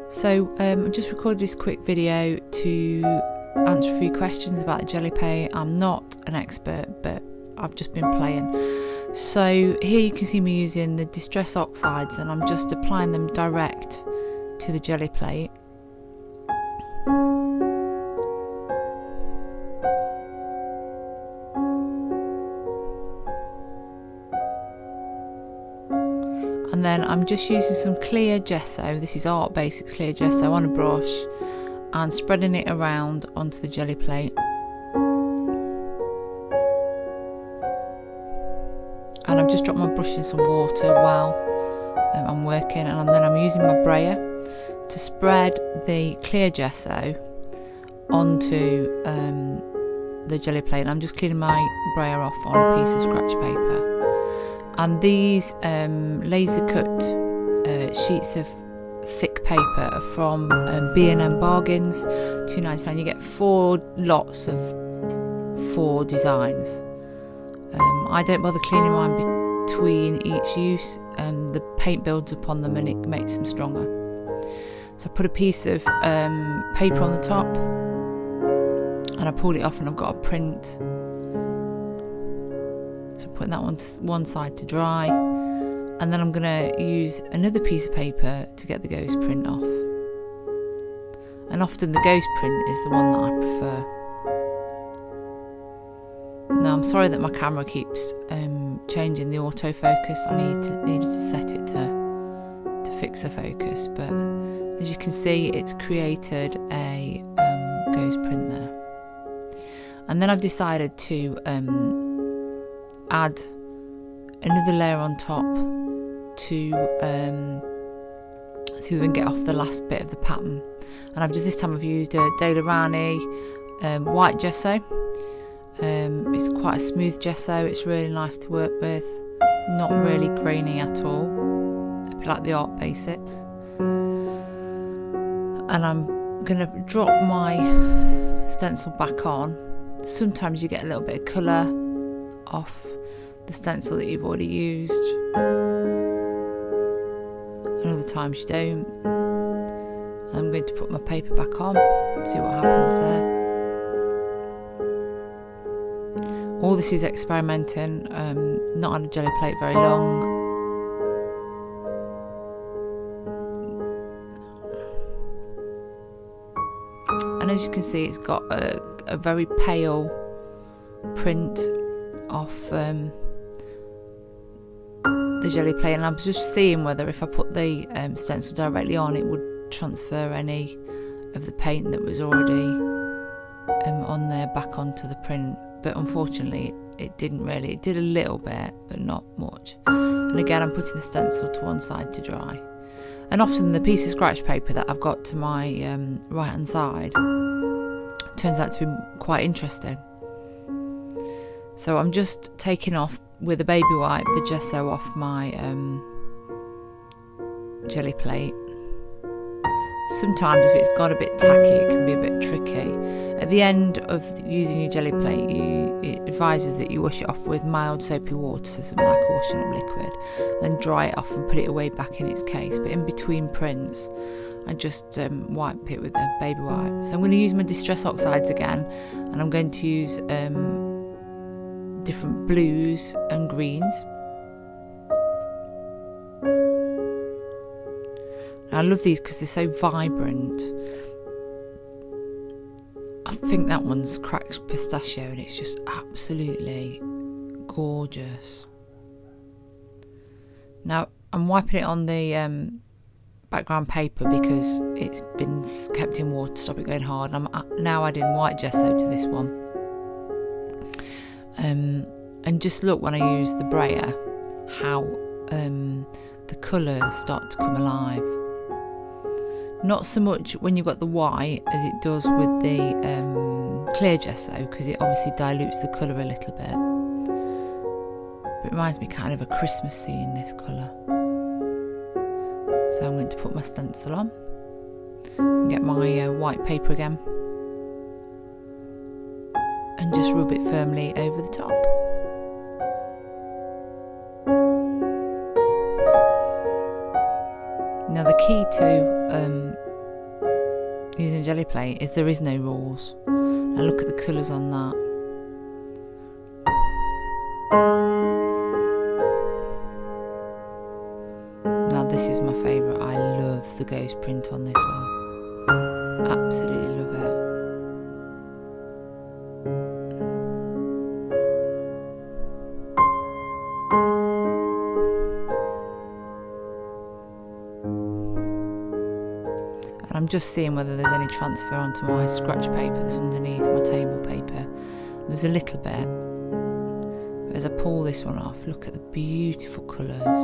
So I just recorded this quick video to answer a few questions about the jelly paint. I'm not an expert, but I've just been playing. So here you can see me using the distress oxides, and I'm just applying them direct to the jelly plate. And then I'm just using some clear gesso, this is Art Basics clear gesso, on a brush and spreading it around onto the jelly plate. And I've just dropped my brush in some water while I'm working, and then I'm using my brayer to spread the clear gesso onto the jelly plate. And I'm just cleaning my brayer off on a piece of scratch paper. And these laser cut sheets of thick paper are from B&M Bargains, £2.99. You get 4 lots of 4 designs. I don't bother cleaning mine between each use, and the paint builds up on them and it makes them stronger. So I put a piece of paper on the top and I pulled it off, and I've got a print. So putting that one side to dry, and then I'm going to use another piece of paper to get the ghost print off. And often the ghost print is the one that I prefer. Now I'm sorry that my camera keeps changing the autofocus. I needed to set it to fix the focus, but as you can see, it's created a ghost print there. And then I've decided to add another layer on top to see if we can get off the last bit of the pattern. And this time I've used a De Rani white gesso. It's quite a smooth gesso, it's really nice to work with, not really grainy at all, a bit like the Art Basics. And I'm going to drop my stencil back on. Sometimes you get a little bit of colour off the stencil that you've already used, and other times you don't. And I'm going to put my paper back on, see what happens there. All this is experimenting, not on a jelly plate very long. And as you can see, it's got a very pale print off the jelly plate, and I was just seeing whether if I put the stencil directly on, it would transfer any of the paint that was already on there back onto the print. But unfortunately it didn't really. It did a little bit, but not much. And again, I'm putting the stencil to one side to dry. And often the piece of scratch paper that I've got to my right hand side turns out to be quite interesting. So I'm just taking off with a baby wipe the gesso off my jelly plate. Sometimes if it's got a bit tacky, it can be a bit tricky. At the end of using your jelly plate, it advises that you wash it off with mild soapy water, so something like a washing up liquid, then dry it off and put it away back in its case. But in between prints, I just wipe it with a baby wipe. So I'm going to use my distress oxides again, and I'm going to use different blues and greens. I love these because they're so vibrant. I think that one's cracked pistachio, and it's just absolutely gorgeous. Now I'm wiping it on the background paper because it's been kept in water to stop it going hard. And I'm now adding white gesso to this one. And just look, when I use the brayer, how the colours start to come alive. Not so much when you've got the white as it does with the clear gesso, because it obviously dilutes the colour a little bit. But it reminds me kind of a Christmas scene, this colour. So I'm going to put my stencil on and get my white paper again and just rub it firmly over the top. Now the key to using a jelly plate is there is no rules. Now look at the colours on that. Now this is my favourite. I love the ghost print on this one. Absolutely love it. And I'm just seeing whether there's any transfer onto my scratch paper that's underneath my table paper. There's a little bit. But as I pull this one off, look at the beautiful colours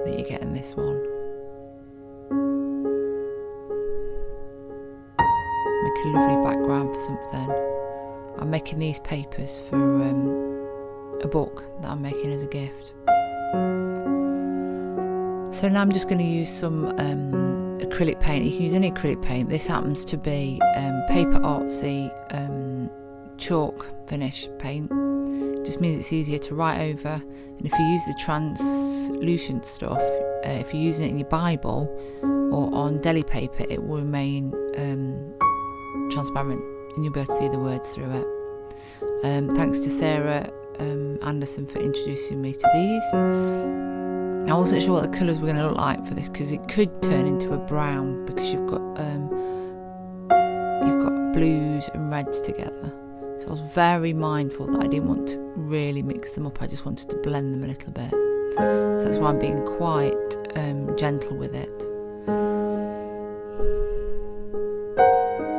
that you get in this one. Make a lovely background for something. I'm making these papers for a book that I'm making as a gift. So now I'm just going to use some acrylic paint. You can use any acrylic paint. This happens to be Paper Artsy chalk finish paint. It just means it's easier to write over. And if you use the translucent stuff, if you're using it in your Bible or on deli paper, it will remain transparent and you'll be able to see the words through it. Thanks to Sarah Anderson for introducing me to these. I wasn't sure what the colours were going to look like for this because it could turn into a brown because you've got blues and reds together. So I was very mindful that I didn't want to really mix them up. I just wanted to blend them a little bit. So that's why I'm being quite gentle with it.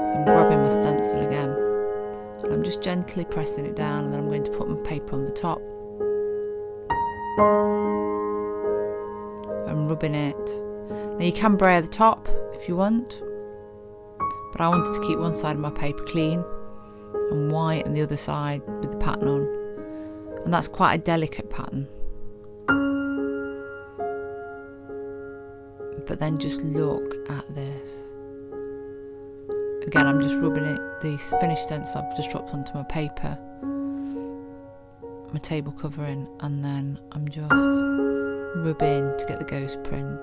So I'm grabbing my stencil again and I'm just gently pressing it down, and then I'm going to put my paper on the top. And rubbing it. Now you can braille the top if you want, but I wanted to keep one side of my paper clean and white and the other side with the pattern on, and that's quite a delicate pattern. But then just look at this. Again, I'm just rubbing it, the finished stencil I've just dropped onto my paper, my table covering, and then I'm just rubbing to get the ghost print.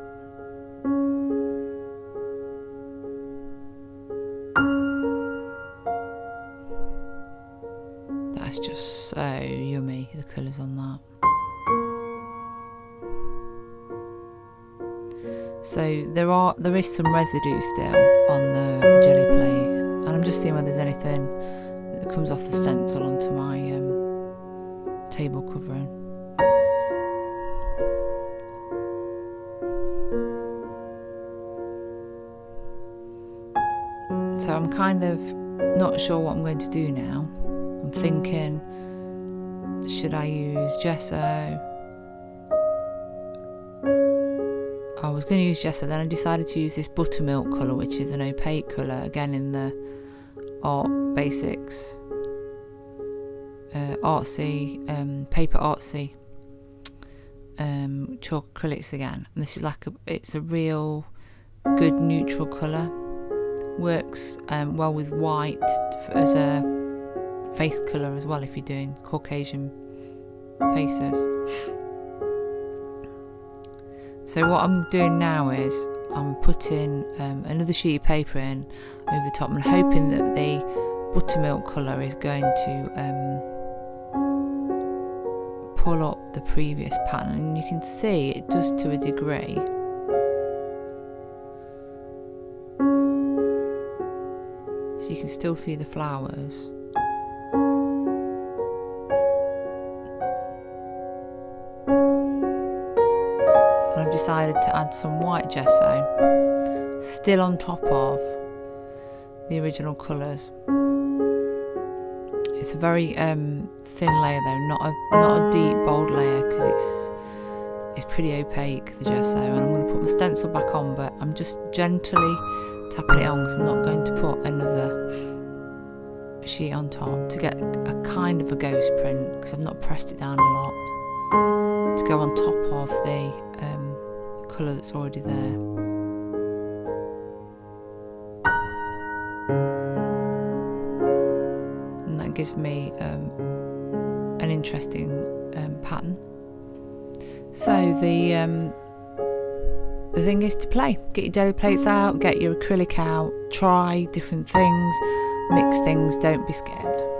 That's just so yummy, the colours on that. So there is some residue still on the jelly plate, and I'm just seeing whether there's anything that comes off the stencil onto my table covering. So I'm kind of not sure what I'm going to do now. I'm thinking, should I use gesso? I was going to use gesso, then I decided to use this buttermilk colour, which is an opaque colour, again in the Art Basics artsy, Paper Artsy chalk acrylics again. And this is it's a real good neutral colour. Works well with white as a face colour as well if you're doing Caucasian faces. So what I'm doing now is I'm putting another sheet of paper in over the top and hoping that the buttermilk colour is going to pull up the previous pattern, and you can see it does to a degree. So you can still see the flowers. And I've decided to add some white gesso, still on top of the original colours. It's a very thin layer though, not a deep bold layer, because it's pretty opaque, the gesso. And I'm going to put my stencil back on, but I'm just gently tapping it on because I'm not going to put another sheet on top to get a kind of a ghost print, because I've not pressed it down a lot, to go on top of the colour that's already there. And that gives me an interesting pattern. So the the thing is to play. Get your deli plates out, get your acrylic out, try different things, mix things, don't be scared.